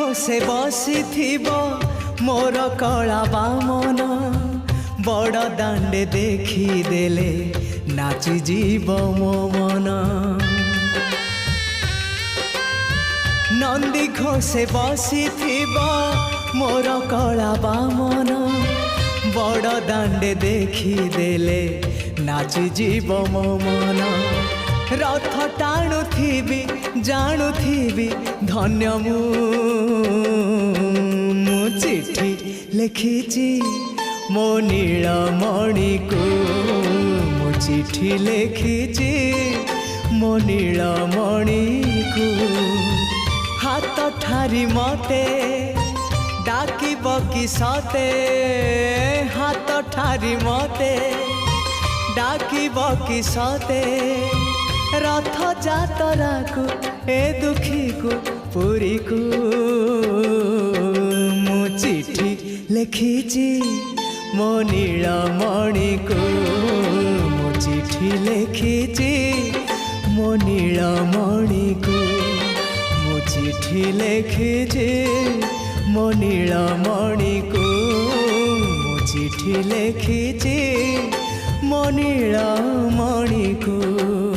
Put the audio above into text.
घोषे बसी मोर कला बामन बड़ दांडे देखी देले नाची जीव मो मन। नंदी घोषे बसी मोर कला बामन बड़ दांडे देखी देले नाची जीव मो मन। रथ टाणुथिबी जाणुथिबी धन्य मु चिठी लिखिची मो नीलमणि को मु चिठी लिखिची मो नीलमणि को। हाथ ठारी मते डाकिब कि सते हाथ ठारी मते डाकिब कि सते रथ जातरा को ए दुखी को पुरी को मु चिठी लिखिची मो नीलमणि को मु चिठी लिखिची मो नीलमणि को मु चिठी लिखिची मो नीलमणि को मु चिठी लिखिची मो नीलमणि को।